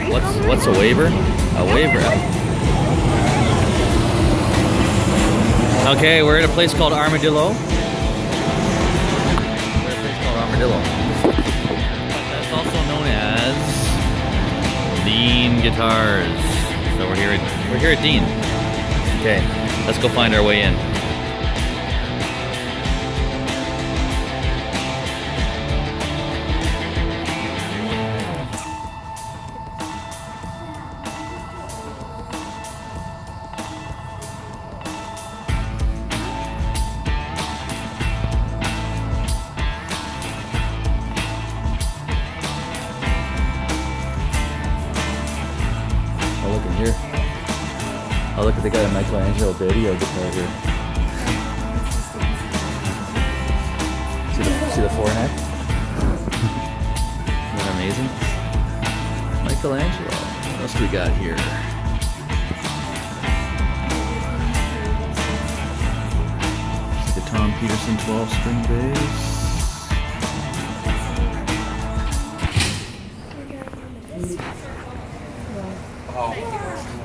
What's a waiver? A waiver. Okay, we're at a place called Armadillo. That's also known as Dean Guitars. So we're here at Dean. Okay, let's go find our way in. Oh, look in here. Oh, look, they got a Michelangelo video guitar here. See the foreneck? Isn't that amazing? Michelangelo. What else do we got here? The Tom Peterson 12-string bass.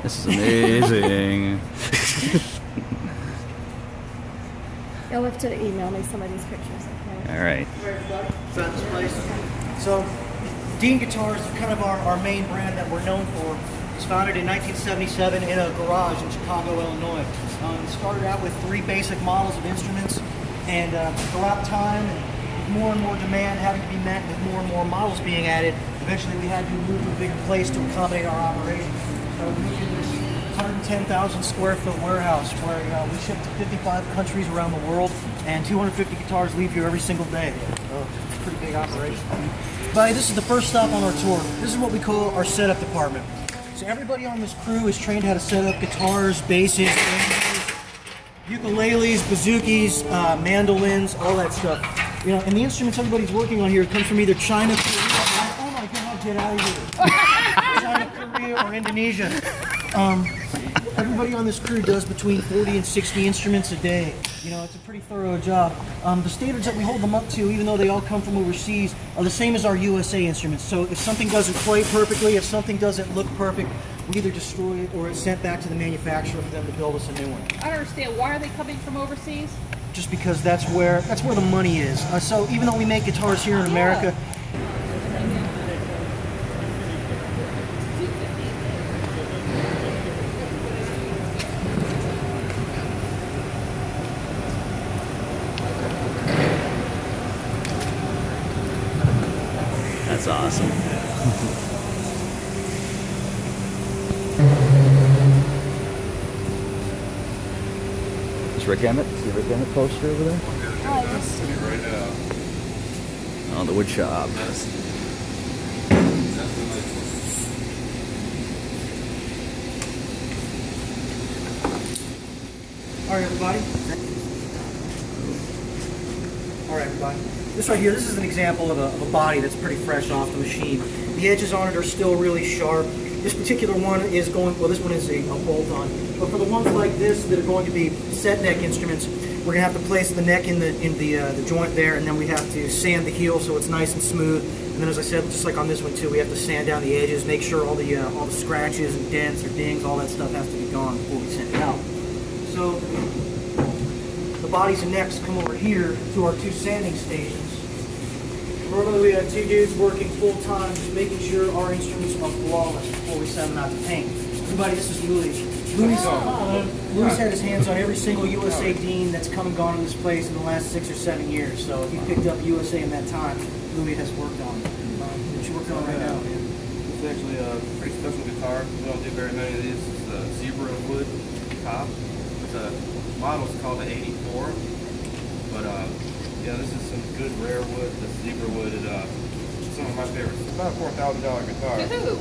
This is amazing. You'll have to email me some of these pictures, okay? All right. Found this place. So, Dean Guitars is kind of our main brand that we're known for. It was founded in 1977 in a garage in Chicago, Illinois. It started out with 3 basic models of instruments, and throughout time, and with more and more demand having to be met with more and more models being added, eventually we had to move to a bigger place to accommodate our operations. So we moved to this 110,000 square foot warehouse where we ship to 55 countries around the world, and 250 guitars leave here every single day. So it's a pretty big operation. But this is the first stop on our tour. This is what we call our setup department. So everybody on this crew is trained how to set up guitars, basses, ukuleles, bouzouki, mandolins, all that stuff. You know, and the instruments everybody's working on here come from either China, Korea, oh my God, get out of here. China, Korea, or Indonesia. Everybody on this crew does between 40 and 60 instruments a day. You know, it's a pretty thorough job. The standards that we hold them up to, even though they all come from overseas, are the same as our USA instruments. So if something doesn't play perfectly, if something doesn't look perfect, we either destroy it or it's sent back to the manufacturer for them to build us a new one. I don't understand. Why are they coming from overseas? Just because that's where the money is. So even though we make guitars here in America, That's awesome. Is Rick Emmett? See Rick Emmett poster over there? Oh, the wood shop. all right, everybody. All right, everybody. This right here, this is an example of a body that's pretty fresh off the machine. The edges on it are still really sharp. This particular one is going, well, this one is a bolt-on. But for the ones like this that are going to be set neck instruments, we're going to have to place the neck in the joint there, and then we have to sand the heel so it's nice and smooth. And then, as I said, just like on this one too, we have to sand down the edges, make sure all the scratches and dents or dings, all that stuff has to be gone before we send it out. So the bodies and necks come over here to our 2 sanding stations. Normally we have 2 dudes working full time, just making sure our instruments are flawless before we send them out to paint. Everybody, this is Louis. Louis had his hands on every single USA Dean that's come and gone in this place in the last 6 or 7 years. So he picked up USA in that time. Louis has worked on it. What you working on right now, man? This is actually a pretty special guitar. We don't do very many of these. It's a zebra wood top. The model's called the 84. But yeah, this is some good rare wood. This zebra wood is some of my favorites. It's about a $4,000 guitar. Woohoo!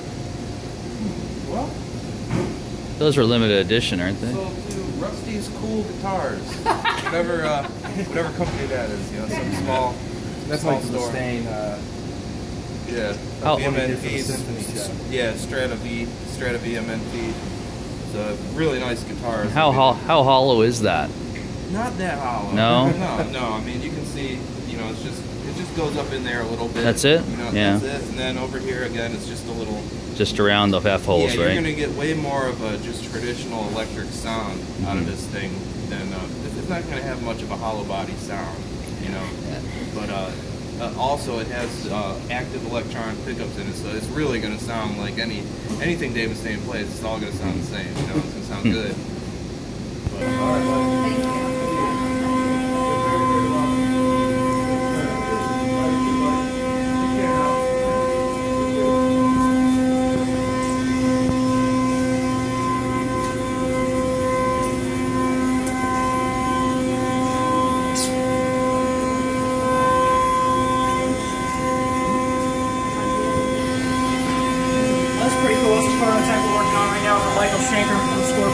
Well, Those are limited edition, aren't they? so to Rusty's Cool Guitars, whatever company that is, you know, some small. That's small like the store. Stain. Yeah. Oh. VMNT. Symphony shop. Yeah, Strata VMNT. It's a really nice guitar. How hollow is that? Not that hollow. No? No. I mean, you can see, you know, it just goes up in there a little bit. That's it? You know, Yeah. that's it. And then over here again, it's just a little. Just around the F holes, yeah, right? You're gonna get way more of a just traditional electric sound out of this thing than it's not gonna have much of a hollow body sound, you know. But also it has active electronic pickups in it, so it's really gonna sound like anything Dave Mustaine plays. It's all gonna sound the same, you know. It's gonna sound good. But, all right, buddy.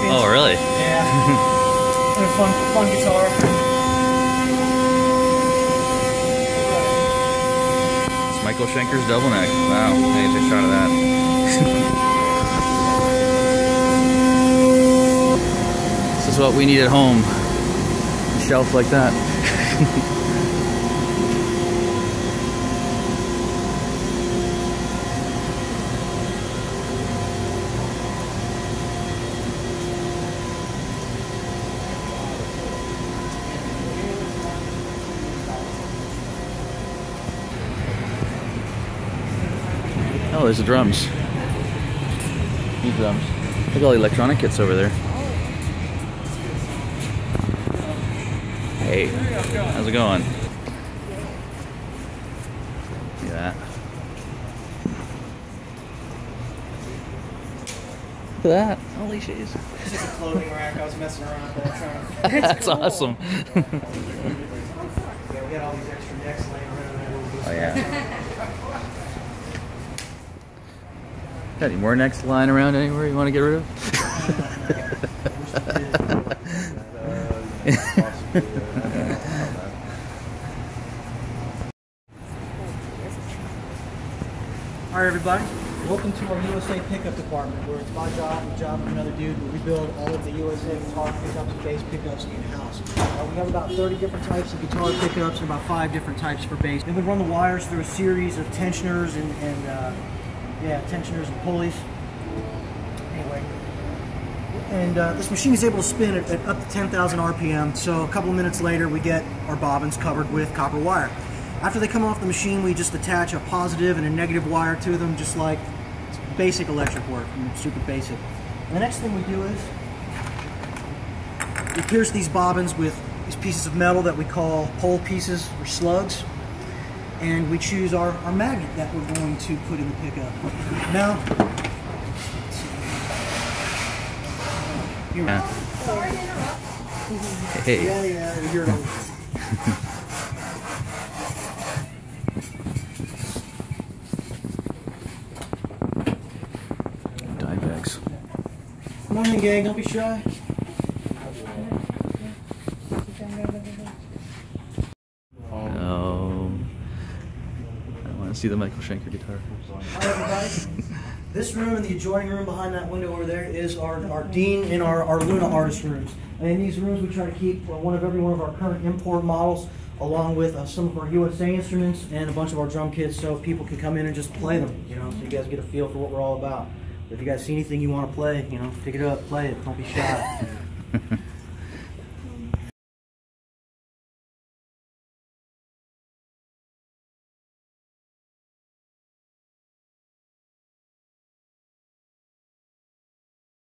Oh, really? Yeah. And a fun guitar. It's Michael Schenker's double neck. Wow, I get a shot of that. This is what we need at home. A shelf like that. Oh, there's the drums. New drums. Look at all the electronic kits over there. Hey, how's it going? See that? Look at that. Holy shit. This is a clothing rack. I was messing around with that. That's awesome. Yeah, we got all these extra decks laying around there. Oh, yeah. Got any more necks lying around anywhere you want to get rid of? All right, everybody. Welcome to our USA pickup department, where it's my job and the job of another dude, where we build all of the USA guitar pickups and bass pickups in-house. We have about 30 different types of guitar pickups and about 5 different types for bass. Then we run the wires through a series of tensioners and tensioners and pulleys. Anyway, and this machine is able to spin at up to 10,000 RPM. So a couple of minutes later, we get our bobbins covered with copper wire. After they come off the machine, we just attach a positive and a negative wire to them, just like basic electric work, super basic. And the next thing we do is we pierce these bobbins with these pieces of metal that we call pole pieces or slugs. And we choose our magnet that we're going to put in the pickup. Now, here we go. Sorry to interrupt. Hey. Yeah, you're on. Dime bags. Come on in, gang, don't be shy. See the Michael Schenker guitar. All right, everybody. This room and the adjoining room behind that window over there is our Dean and our Luna artist rooms. And in these rooms we try to keep every one of our current import models, along with some of our USA instruments and a bunch of our drum kits, so people can come in and just play them, you know, so you guys get a feel for what we're all about. If you guys see anything you want to play, you know, pick it up, play it, don't be shy.